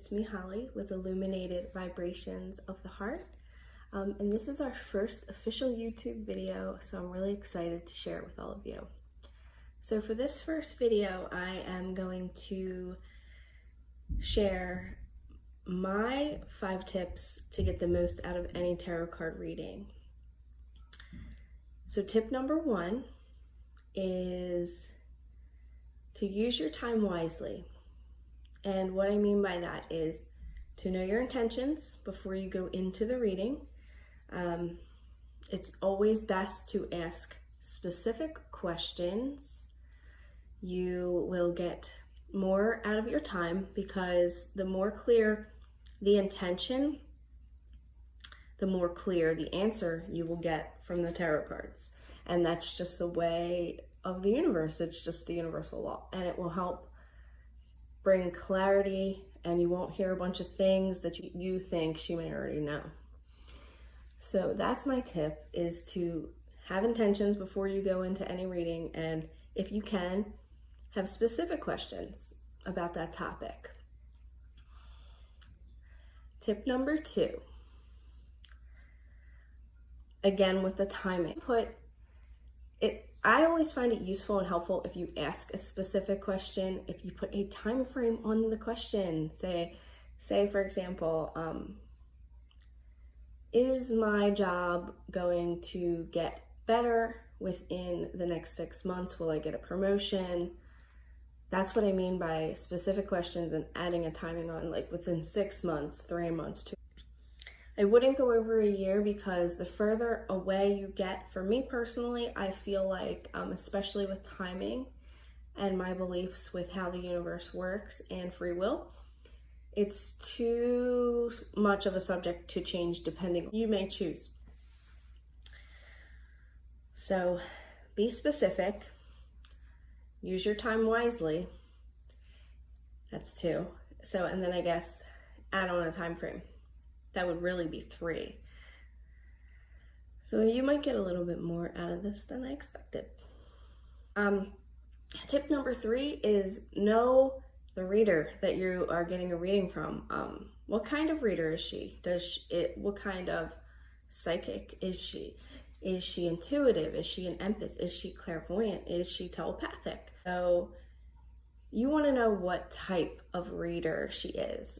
it's me, Holly, with Illuminated Vibrations of the Heart. And this is our first official YouTube video, so I'm really excited to share it with all of you. So for this first video, I am going to share my 5 tips to get the most out of any tarot card reading. So tip number 1 is to use your time wisely. And what I mean by that is to know your intentions before you go into the reading. It's always best to ask specific questions. You will get more out of your time because the more clear the intention, the more clear the answer you will get from the tarot cards. And that's just the way of the universe. It's just the universal law, and it will help bring clarity, and you won't hear a bunch of things that you think she may already know. So that's my tip, is to have intentions before you go into any reading, and if you can, have specific questions about that topic. Tip number 2, again with the timing. I always find it useful and helpful if you ask a specific question, if you put a time frame on the question. Say for example, is my job going to get better within the next 6 months? Will I get a promotion? That's what I mean by specific questions and adding a timing on, like within 6 months, 3 months, 2. I wouldn't go over a year, because the further away you get, for me personally, I feel like, especially with timing and my beliefs with how the universe works and free will, it's too much of a subject to change depending. You may choose. So be specific, use your time wisely. That's 2. So, and then I guess add on a time frame. That would really be 3. So you might get a little bit more out of this than I expected. Tip number 3 is know the reader that you are getting a reading from. What kind of reader is she? What kind of psychic is she? Is she intuitive? Is she an empath? Is she clairvoyant? Is she telepathic? So you want to know what type of reader she is.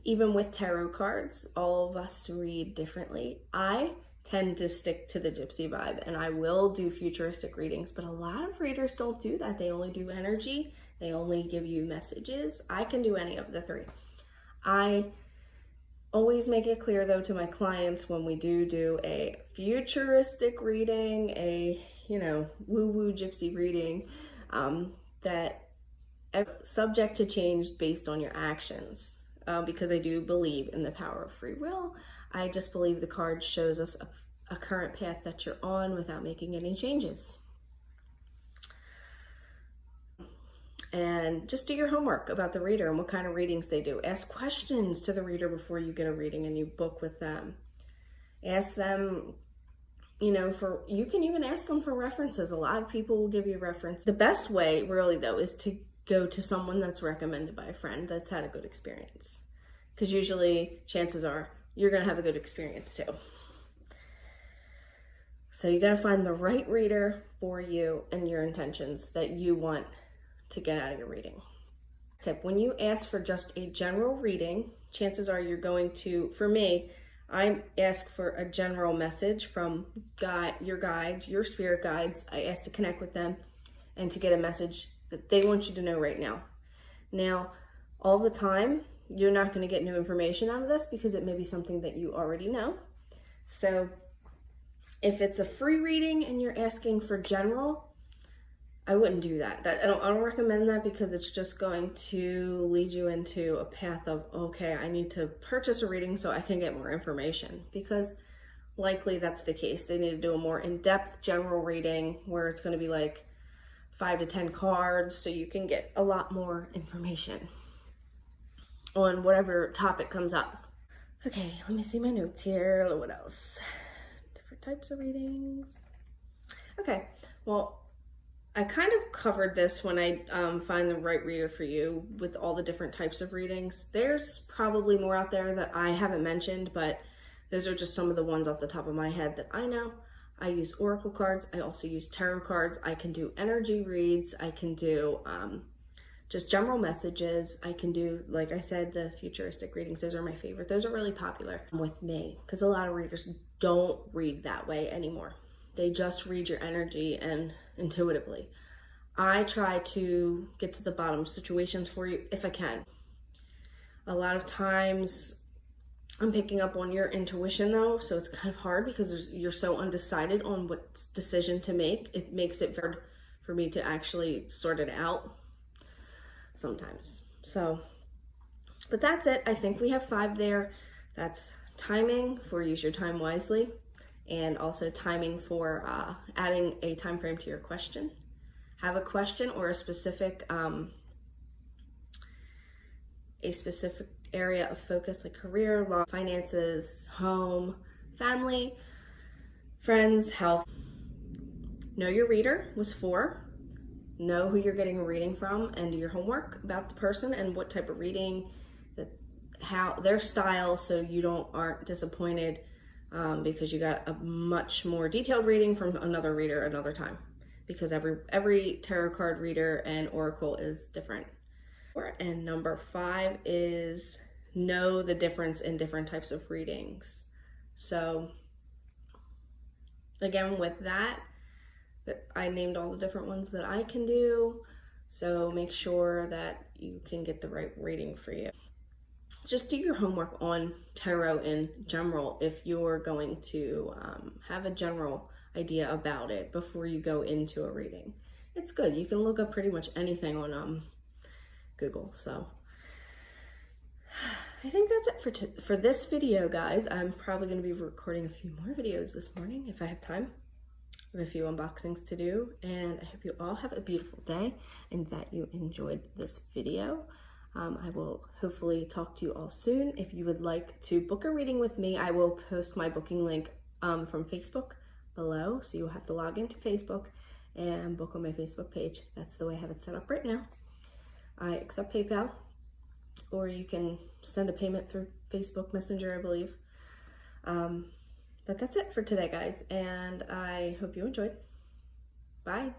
Even with tarot cards, all of us read differently. I tend to stick to the gypsy vibe, and I will do futuristic readings, but a lot of readers don't do that. They only do energy. They only give you messages. I can do any of the 3. I always make it clear, though, to my clients when we do a futuristic reading, a, woo-woo gypsy reading, that subject to change based on your actions. Because I do believe in the power of free will. I just believe the card shows us a current path that you're on without making any changes. And just do your homework about the reader and what kind of readings they do. Ask questions to the reader before you get a reading and you book with them. Ask them, you can even ask them for references. A lot of people will give you reference. The best way, really, though, is to go to someone that's recommended by a friend that's had a good experience. Because usually, chances are, you're going to have a good experience too. So you got to find the right reader for you and your intentions that you want to get out of your reading. Tip: when you ask for just a general reading, chances are you're going to, for me, I ask for a general message from your guides, your spirit guides. I ask to connect with them and to get a message that they want you to know right now. Now, all the time, you're not going to get new information out of this because it may be something that you already know. So if it's a free reading and you're asking for general, I wouldn't do that. I don't recommend that, because it's just going to lead you into a path of, okay, I need to purchase a reading so I can get more information, because likely that's the case. They need to do a more in-depth general reading where it's going to be like 5 to 10 cards, so you can get a lot more information on whatever topic comes up. Okay, let me see my notes here. What else? Different types of readings. Okay, well, I kind of covered this when I find the right reader for you with all the different types of readings. There's probably more out there that I haven't mentioned, but those are just some of the ones off the top of my head that I know. I use oracle cards. I also use tarot cards. I can do energy reads. I can do just general messages. I can do, like I said, the futuristic readings. Those are my favorite. Those are really popular with me because a lot of readers don't read that way anymore. They just read your energy and intuitively. I try to get to the bottom of situations for you if I can. A lot of times I'm picking up on your intuition though, so it's kind of hard because you're so undecided on what decision to make. It makes it hard for me to actually sort it out sometimes. So, but that's it. I think we have 5 there. That's timing for use your time wisely, and also timing for adding a time frame to your question. Have a question or a specific area of focus, like career, law, finances, home, family, friends, health. Know your reader was 4. Know who you're getting a reading from and do your homework about the person and what type of reading, how their style, so you aren't disappointed because you got a much more detailed reading from another reader another time, because every tarot card reader and oracle is different. And number 5 is know the difference in different types of readings. So again, with that, I named all the different ones that I can do. So make sure that you can get the right reading for you. Just do your homework on tarot in general if you're going to have a general idea about it before you go into a reading. It's good. You can look up pretty much anything on Google. So I think that's it for this video, guys. I'm probably going to be recording a few more videos this morning if I have time. I have a few unboxings to do, and I hope you all have a beautiful day and that you enjoyed this video. I will hopefully talk to you all soon. If you would like to book a reading with me, I will post my booking link from Facebook below, so you'll have to log into Facebook and book on my Facebook page. That's the way I have it set up right now. I accept PayPal, or you can send a payment through Facebook Messenger, I believe. But that's it for today, guys, and I hope you enjoyed. Bye.